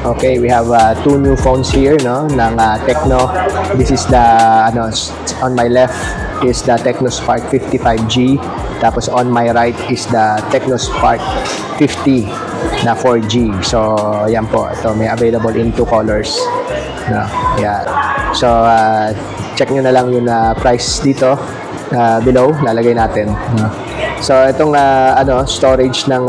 Okay, we have two new phones here, no, ng Tecno. This is the on my left is the Tecno Spark 55G. Tapos on my right is the Tecno Spark 50 na 4G. So, yan po. Ito may available in two colors. No, yeah. So, check nyo na lang yung price dito below. Lalagay natin. No? So, itong storage ng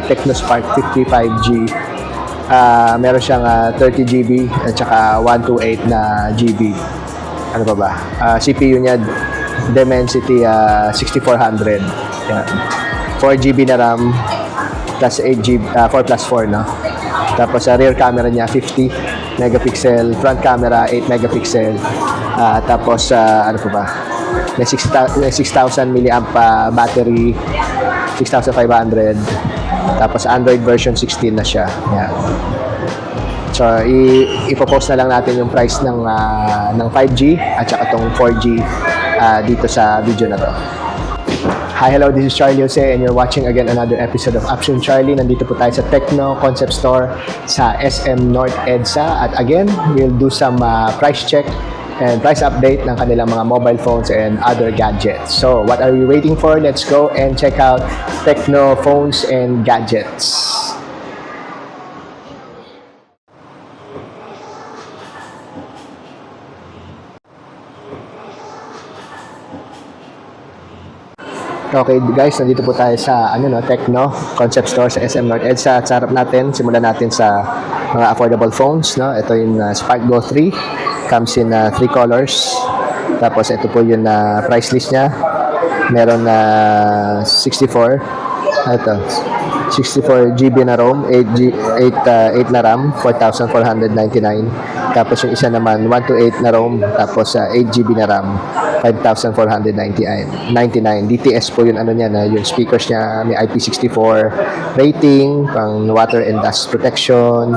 Tecno Spark 55G. Meron siyang 30 GB at saka 128 na GB. Ano pa ba? CPU niya Dimensity 6400. Yan. 4 GB na RAM plus 8 GB, 4 plus 4, no? Tapos rear camera niya 50 megapixel, front camera 8 megapixel. Tapos ano pa ba? May 6,000 milliamp battery, 6,500. Tapos Android version 16 na siya. Yan. So ipopost na lang natin yung price ng 5G at saka tong 4G dito sa video na to. Hi, hello, this is Charlie Jose and you're watching again another episode of Option Charlie. Nandito po tayo sa Tecno Concept Store sa SM North EDSA. At again, we'll do some price check and price update ng kanilang mga mobile phones and other gadgets. So, what are we waiting for? Let's go and check out Tecno phones and gadgets. Okay guys, nandito po tayo sa Tecno Concept Store sa SM North EDSA. At sa harap natin, simulan natin sa mga affordable phones, no? Ito yung Spark Go 3. Comes in 3 colors. Tapos ito po yung price list niya. Meron na 64 GB na ROM, 8 na RAM, 4,499. Tapos yung isa naman 128 na ROM, tapos 8 GB na RAM, 5,499. DTS po yung niya, yung speakers niya, may IP64 rating, pang water and dust protection,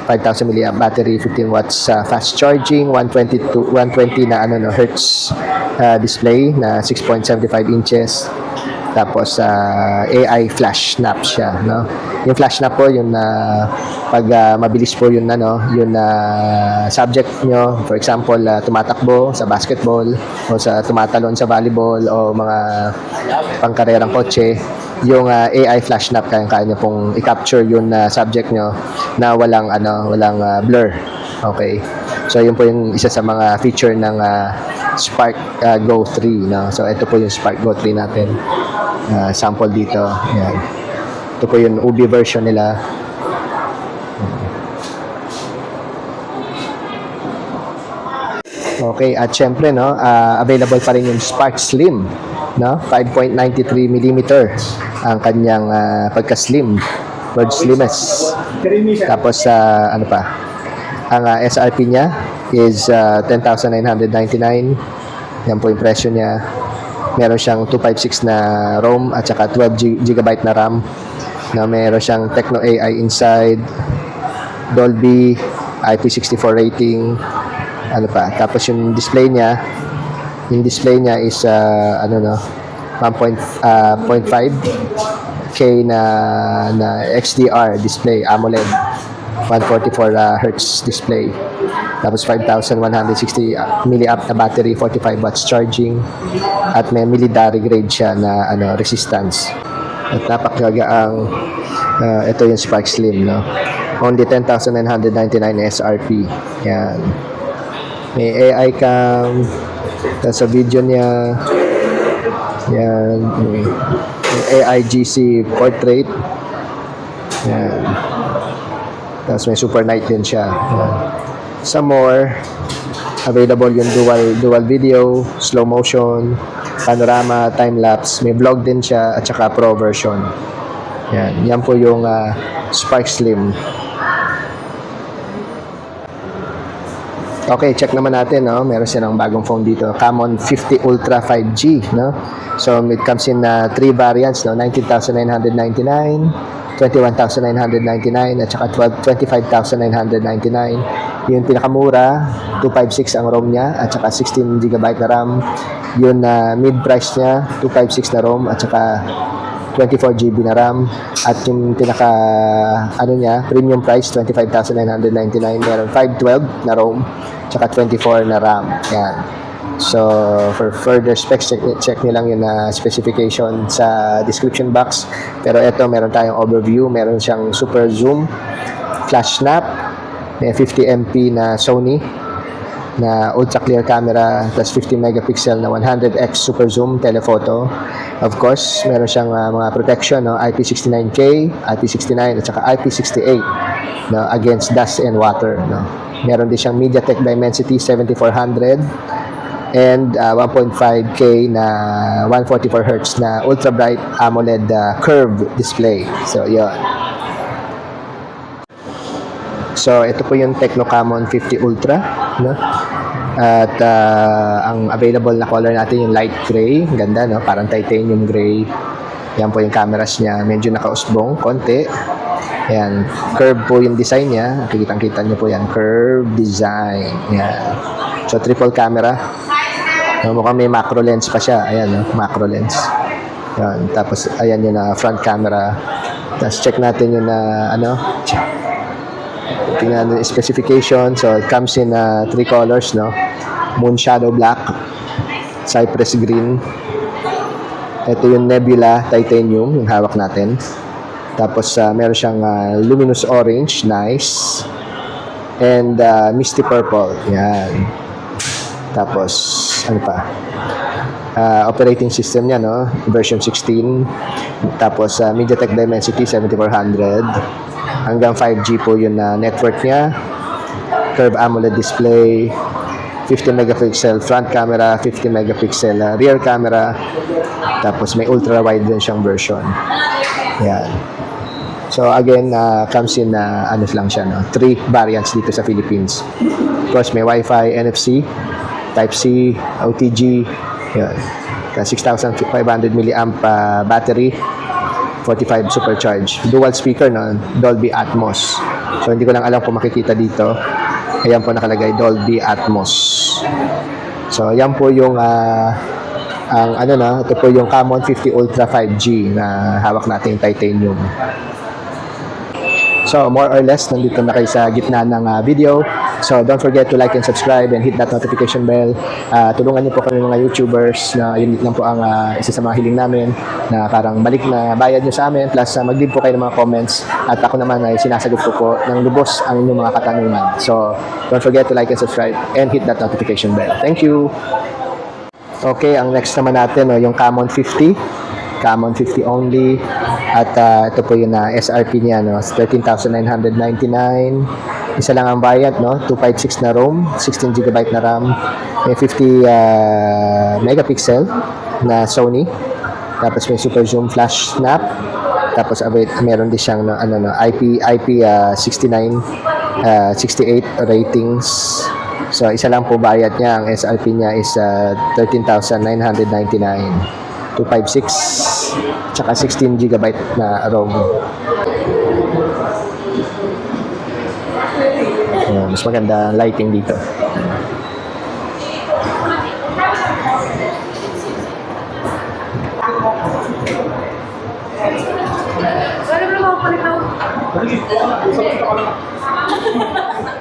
5,000 mAh battery, 15 watts fast charging, 120 na hertz display na 6.75 inches. Tapos AI flash snap siya, no? Yung flash snap po yung pag mabilis po yung subject nyo, for example, tumatakbo sa basketball o sa tumatalon sa volleyball o mga pangkarerang kotse, yung AI flash snap kaya nyo pong i-capture yung subject nyo na walang blur. Okay. So yun po yung isa sa mga feature ng Spark Go 3, no? So ito po yung Spark Go 3 natin. Sample dito. Yan. Ito po yung UV version nila. Okay, at syempre, no, available pa rin yung Spark Slim, no? 5.93 mm ang kanyang pagka-slim, world slimmest. Tapos ano pa? Ang SRP niya is 10,999. Yan po yung presyo niya. Meron siyang 256 na ROM at saka 12 GB na RAM. Na meron siyang Tecno AI inside, Dolby, IP64 rating, ano pa. Tapos yung display niya is 1.5K na XDR display, AMOLED, 144 Hz display. Tapos 5,160 mAh na battery, 45 watts charging, at may military grade siya na resistance. At napakagaang ito yung Spark Slim, no? Only 10,999 SRP. Yan. May AI cam sa video niya. Yan. May AI GC portrait. Yan. Tapos may super night din siya. Yan. Some more, available yung dual video, slow motion, panorama, time-lapse, may vlog din siya, at saka pro version. Yan po yung Spark Slim. Okay, check naman natin, no? Meron silang bagong phone dito, Camon 50 Ultra 5G, no? So it comes in 3 variants, no? 19,999, 21,999 at saka 25,999. Yung pinakamura, 256 ang ROM niya at saka 16 GB na RAM. Yung mid-price niya, 256 na ROM at saka 24 GB na RAM, at yung pinaka ano niya, premium price 25,999, meron 512 na ROM tsaka 24 na RAM. Yan. So for further specs, check nyo lang yung specification sa description box. Pero ito, meron tayong overview. Meron siyang super zoom, flash snap, may 50 MP na Sony na ultra clear camera, plus 50 megapixel na 100x super zoom telephoto. Of course, meron siyang mga protection, no? IP69K, IP69 at saka IP68, no? Against dust and water, no? Meron din siyang MediaTek Dimensity 7400 and 1.5K na 144Hz na ultra bright AMOLED curved display. So, yun. So, ito po yung Tecno Camon 50 Ultra, no? At ang available na color natin yung light gray. Ganda, no? Parang titanium gray. Yan po yung cameras niya. Medyo nakausbong, konti. Ayan. Curve po yung design niya. Kitang-kita niyo po yan. Curve design. Ayan. So, triple camera. No, mukhang may macro lens pa siya. Ayan, no? Macro lens. Ayan. Tapos, ayan yung front camera. Tapos, check natin yung tingnan natin yung specification. So, it comes in 3 colors, no? Moon Shadow Black, Cypress Green. Ito yung Nebula Titanium, yung hawak natin. Tapos, meron siyang Luminous Orange, nice. And Misty Purple, yan. Tapos, ano pa? Operating system niya, no? Version 16. Tapos, MediaTek Dimensity 7400. Hanggang 5G po yung network niya. Curved AMOLED display. 50 megapixel front camera, 50 megapixel rear camera. Tapos, may ultra-wide din siyang version. Yan. So, again, comes in, ano lang siya, no? 3 variants dito sa Philippines. Of course, may Wi-Fi, NFC, Type-C, OTG, yun. 6,500 milliamp battery, 45 supercharge. Dual speaker, no? Dolby Atmos. So, hindi ko lang alam kung makikita dito. Ayan po nakalagay, Dolby Atmos. So, ayan po yung, ito po yung Camon 50 Ultra 5G na hawak nating titanium. So, more or less, nandito na kayo sa gitna ng video. So, don't forget to like and subscribe and hit that notification bell. Tulungan niyo po kami mga YouTubers na yun lang po ang isa sa mga hiling namin na parang balik na bayad niyo sa amin. Plus, mag-leave po kayo ng mga comments. At ako naman ay sinasagot ko po ng lubos ang inyong mga katanungan. So, don't forget to like and subscribe and hit that notification bell. Thank you! Okay, ang next naman natin, yung Camon 50. Camon 50 only. At ito po yung SRP niya, no? 13,999. Isa lang ang bayad, no? 256 na ROM, 16 GB na RAM, may 50 megapixel na Sony. Tapos may super zoom flash snap. Tapos meron din siyang IP69 68 ratings. So isa lang po bayad niya. Ang SRP niya is 13,999. 256 tsaka 16 GB na ROM. Mas maganda lighting dito.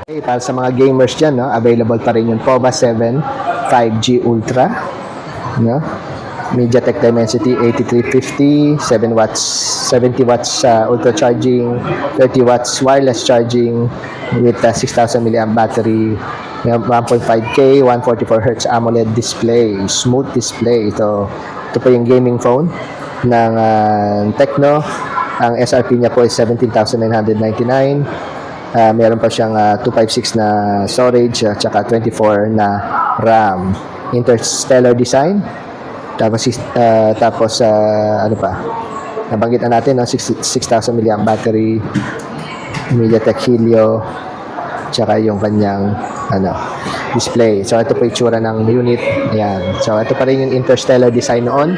Okay, para sa mga gamers dyan, no? Available pa rin yung POVA 7 5G Ultra, no? MediaTek Dimensity 8350, 7 watts, 70 watts ultra charging, 30 watts wireless charging with 6,000 milliamp battery, 1.5K, 144Hz AMOLED display, smooth display. Ito po yung gaming phone ng Tecno. Ang SRP niya po is 17,999. Meron pa siyang 256 na storage at saka 24 na RAM. Interstellar design. Tapos ano pa? Nabanggit na natin, no? 6,000 milliamp battery, MediaTek Helio, tsaka yung kanyang display. So ito po yung itsura ng unit. Ayan. So ito pa rin yung interstellar design noon.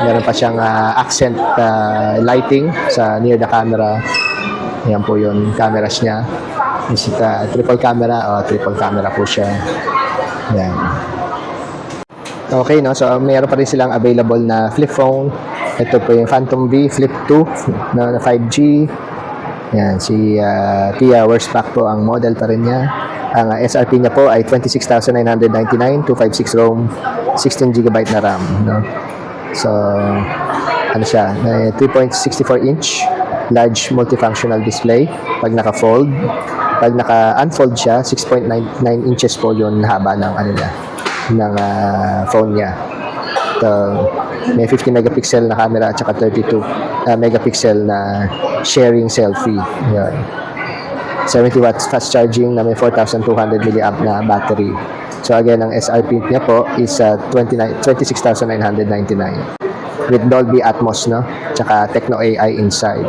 Meron pa siyang accent lighting sa near the camera. Ayan po yung cameras niya. Is it triple camera? Triple camera po siya. Ayan. Okay, no? So, meron pa rin silang available na flip phone. Ito po yung Phantom V Flip 2 na 5G. Yan, si Tia Wurzbach po ang model pa rin niya. Ang SRP niya po ay 26,999, 256 ROM, 16GB na RAM. No? So, ano siya, 3.64 inch, large multifunctional display. Pag naka-fold, pag naka-unfold siya, 6.99 inches po yung haba ng, ano niya, ng phone niya. So, may 50 megapixel na camera at saka 32 megapixel na sharing selfie. Yan. 70 watts fast charging na may 4,200 mAh na battery. So again, ang SRP niya po is 26,999 with Dolby Atmos, no? Tsaka Tecno AI inside.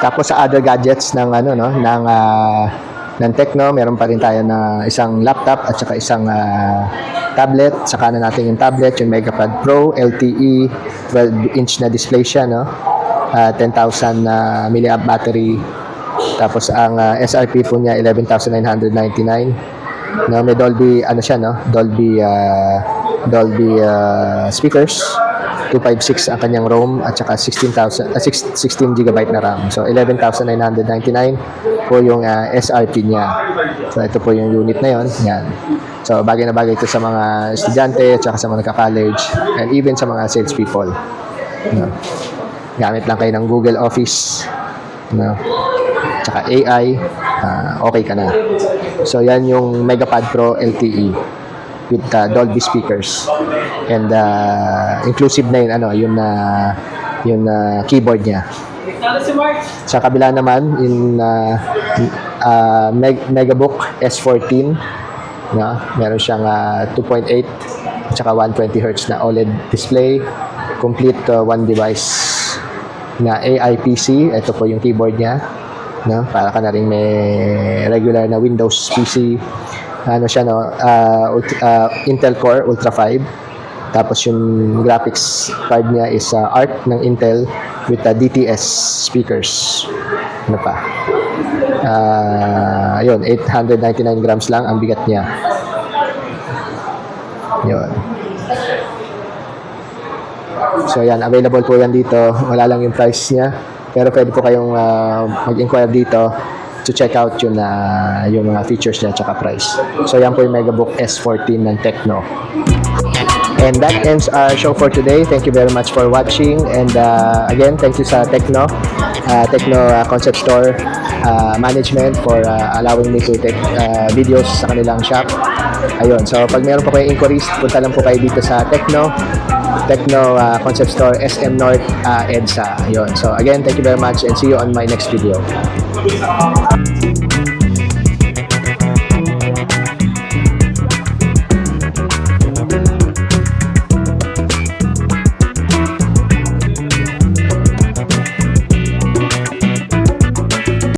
Tapos sa other gadgets ng ano, no, ng Tecno, meron pa rin tayo na isang laptop at saka isang tablet. Saka na natin yung tablet, yung MegaPad Pro LTE 12-inch na display siya, no? 10,000 mAh battery. Tapos ang SRP po niya 11,999. No, may Dolby ano siya, no? Dolby speakers. 256 ang kanyang ROM at saka 16 GB na RAM. So 11,999 po yung SRP niya. So ito po yung unit na yon. Yan. So bagay na bagay ito sa mga estudyante at saka sa mga nagka-college and even sa mga salespeople. No. Gamit lang kayo ng Google Office. No. Tsaka AI, okay ka na. So yan yung MegaPad Pro LTE with Dolby speakers and inclusive na yun, ano, yung keyboard niya. Sa kabila naman yung Megabook S14, no? Meron siyang 2.8 tsaka 120 Hz na OLED display, complete one device na AI PC. Ito po yung keyboard niya, no? Para ka na rin may regular na Windows PC. Ano siya, no? Intel Core Ultra 5. Tapos yung graphics card niya is ARC ng Intel with DTS speakers. Ano pa? Ayun, 899 grams lang ang bigat niya. Yun. So yan, available po yan dito. Wala lang yung price niya. Pero pwede po kayong mag-inquire dito to check out yung mga features niya at price. So yan po yung Megabook S14 ng Tecno. And that ends our show for today. Thank you very much for watching. And again, thank you sa Tecno Concept Store management for allowing me to take videos sa kanilang shop. Ayun, so pag meron po kayo inquiries, punta lang po kayo dito sa Tecno Concept Store, SM North, EDSA. Ayun. So again, thank you very much and see you on my next video.